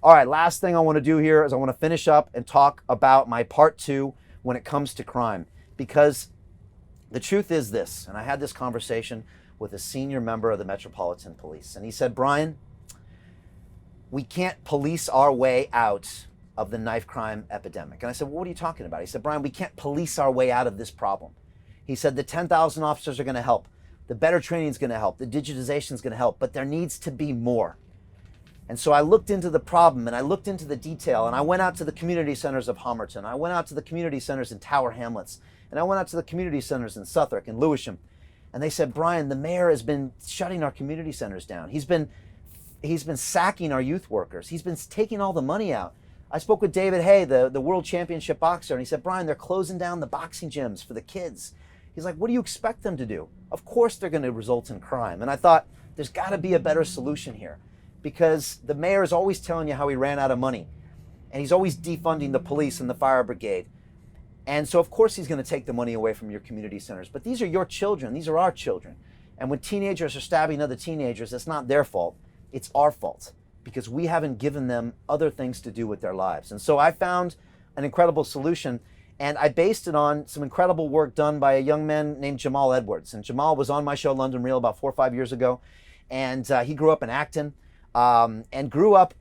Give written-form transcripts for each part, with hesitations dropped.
All right, last thing I want to do here is I want to finish up and talk about my part two when it comes to crime. Because the truth is this, and I had this conversation with a senior member of the Metropolitan Police, and he said, Brian, we can't police our way out of the knife crime epidemic. And I said, well, what are you talking about? He said, Brian, we can't police our way out of this problem. He said, the 10,000 officers are going to help. The better training is going to help. The digitization is going to help. But there needs to be more. And so I looked into the problem and I looked into the detail, and I went out to the community centers of Homerton. I went out to the community centers in Tower Hamlets. And I went out to the community centers in Southwark and Lewisham. And they said, Brian, the mayor has been shutting our community centers down. He's been sacking our youth workers. He's been taking all the money out. I spoke with David Hay, the world championship boxer, and he said, Brian, they're closing down the boxing gyms for the kids. He's like, what do you expect them to do? Of course they're going to result in crime. And I thought, there's got to be a better solution here, because the mayor is always telling you how he ran out of money, and he's always defunding the police and the fire brigade. And so of course he's going to take the money away from your community centers. But these are your children. These are our children. And when teenagers are stabbing other teenagers, it's not their fault. It's our fault, because we haven't given them other things to do with their lives. And so I found an incredible solution, and I based it on some incredible work done by a young man named Jamal Edwards. And Jamal was on my show London Real about 4 or 5 years ago, and he grew up in Acton, and grew up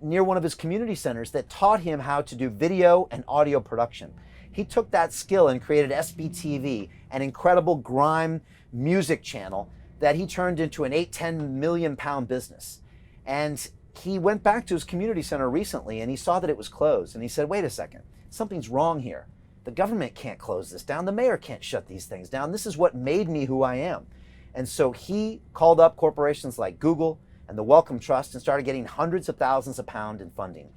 near one of his community centers that taught him how to do video and audio production. He took that skill and created SBTV, an incredible grime music channel that he turned into an 8-10 million pound business. And he went back to his community center recently and he saw that it was closed. And he said, wait a second, something's wrong here. The government can't close this down. The mayor can't shut these things down. This is what made me who I am. And so he called up corporations like Google and the Wellcome Trust and started getting hundreds of thousands of pounds in funding.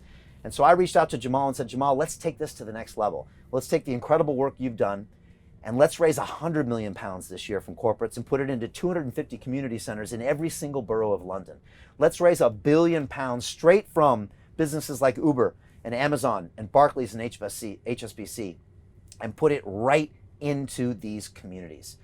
And so I reached out to Jamal and said, Jamal, let's take this to the next level. Let's take the incredible work you've done and let's raise 100 million pounds this year from corporates and put it into 250 community centers in every single borough of London. Let's raise £1 billion straight from businesses like Uber and Amazon and Barclays and HSBC and put it right into these communities.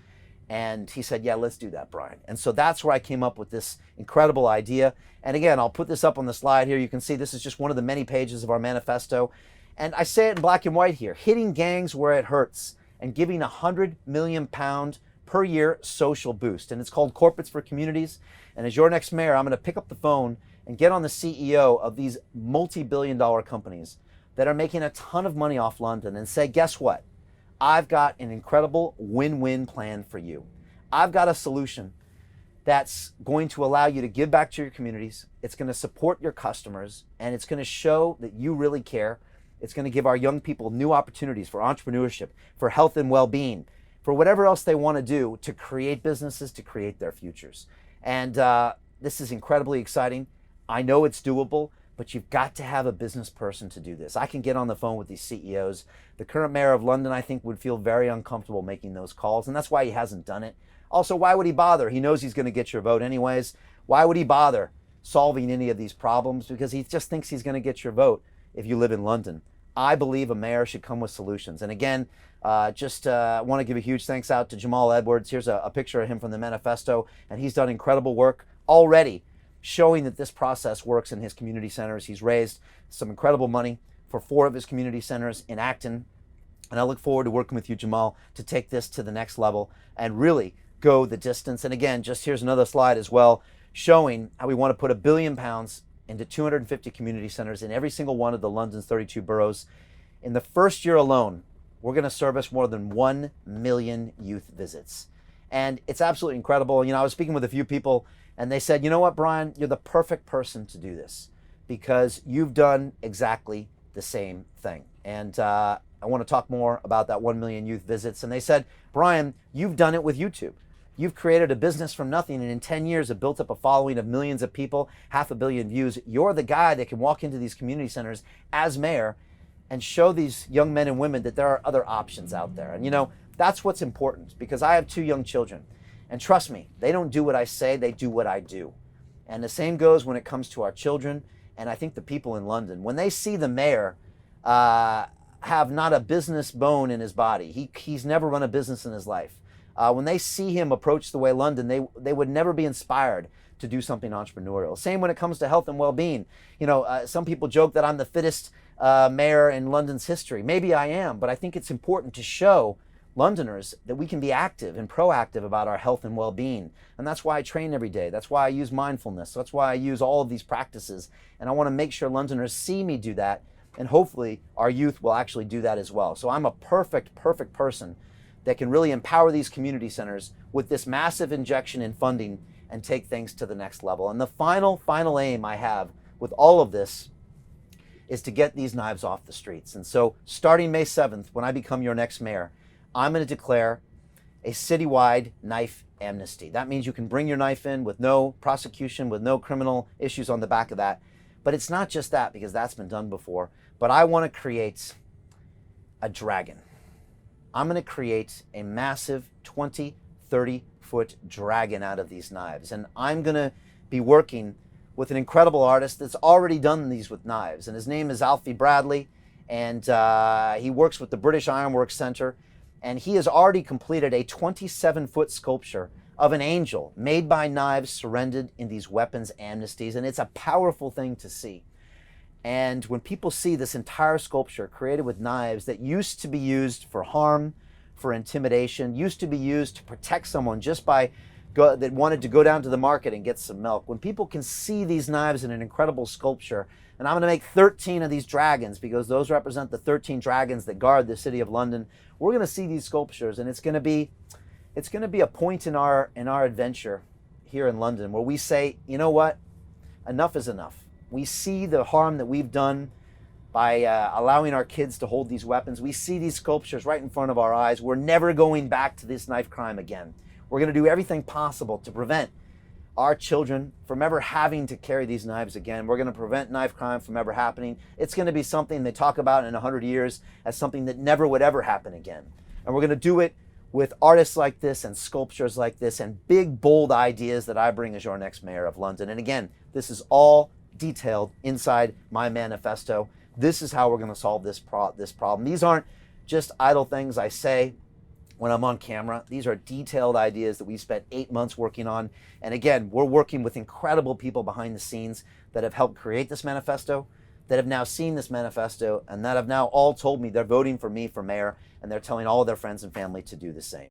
And he said, yeah, let's do that, Brian. And so that's where I came up with this incredible idea. And again, I'll put this up on the slide here. You can see this is just one of the many pages of our manifesto. And I say it in black and white here, hitting gangs where it hurts and giving £100 million per year social boost. And it's called Corporates for Communities. And as your next mayor, I'm going to pick up the phone and get on the CEO of these multi-billion-dollar companies that are making a ton of money off London and say, guess what? I've got an incredible win-win plan for you. I've got a solution that's going to allow you to give back to your communities. It's going to support your customers, and it's going to show that you really care. It's going to give our young people new opportunities for entrepreneurship, for health and well-being, for whatever else they want to do to create businesses, to create their futures. And this is incredibly exciting. I know it's doable, but you've got to have a business person to do this. I can get on the phone with these CEOs. The current mayor of London, I think, would feel very uncomfortable making those calls, and that's why he hasn't done it. Also, why would he bother? He knows he's going to get your vote anyways. Why would he bother solving any of these problems? Because he just thinks he's going to get your vote if you live in London. I believe a mayor should come with solutions. And again, want to give a huge thanks out to Jamal Edwards. Here's a picture of him from the manifesto, and he's done incredible work already showing that this process works in his community centers. He's raised some incredible money for 4 of his community centers in Acton. And I look forward to working with you, Jamal, to take this to the next level and really go the distance. And again, just here's another slide as well, showing how we want to put £1 billion into 250 community centers in every single one of the London's 32 boroughs. In the first year alone, we're going to service more than 1 million youth visits. And it's absolutely incredible. You know, I was speaking with a few people and they said, you know what, Brian, you're the perfect person to do this because you've done exactly the same thing. And I want to talk more about that 1 million youth visits. And they said, Brian, you've done it with YouTube. You've created a business from nothing, and in 10 years have built up a following of millions of people, 500 million views. You're the guy that can walk into these community centers as mayor and show these young men and women that there are other options out there. And you know, that's what's important, because I have 2 young children. And trust me, they don't do what I say, they do what I do. And the same goes when it comes to our children, and I think the people in London. When they see the mayor have not a business bone in his body, he's never run a business in his life. When they see him approach the way London, they would never be inspired to do something entrepreneurial. Same when it comes to health and well-being. Some people joke that I'm the fittest mayor in London's history. Maybe I am, but I think it's important to show Londoners that we can be active and proactive about our health and well-being. And that's why I train every day. That's why I use mindfulness. That's why I use all of these practices. And I want to make sure Londoners see me do that. And hopefully our youth will actually do that as well. So I'm a perfect person that can really empower these community centers with this massive injection in funding and take things to the next level. And the final aim I have with all of this is to get these knives off the streets. And so starting May 7th, when I become your next mayor, I'm going to declare a citywide knife amnesty. That means you can bring your knife in with no prosecution, with no criminal issues on the back of that. But it's not just that, because that's been done before. But I want to create a dragon. I'm going to create a massive 20, 30-foot dragon out of these knives. And I'm going to be working with an incredible artist that's already done these with knives. And his name is Alfie Bradley. And he works with the British Ironworks Center. And he has already completed a 27-foot sculpture of an angel made by knives surrendered in these weapons amnesties. And it's a powerful thing to see. And when people see this entire sculpture created with knives that used to be used for harm, for intimidation, used to be used to protect someone just by that wanted to go down to the market and get some milk. When people can see these knives in an incredible sculpture, and I'm going to make 13 of these dragons because those represent the 13 dragons that guard the city of London. We're going to see these sculptures, and it's going to be a point in our adventure here in London where we say, you know what, enough is enough. We see the harm that we've done by allowing our kids to hold these weapons. We see these sculptures right in front of our eyes. We're never going back to this knife crime again. We're going to do everything possible to prevent our children from ever having to carry these knives again. We're going to prevent knife crime from ever happening. It's going to be something they talk about in 100 years as something that never would ever happen again. And we're going to do it with artists like this and sculptures like this and big, bold ideas that I bring as your next mayor of London. And again, this is all detailed inside my manifesto. This is how we're going to solve this problem. These aren't just idle things I say when I'm on camera. These are detailed ideas that we spent 8 months working on. And again, we're working with incredible people behind the scenes that have helped create this manifesto, that have now seen this manifesto, and that have now all told me they're voting for me for mayor, and they're telling all their friends and family to do the same.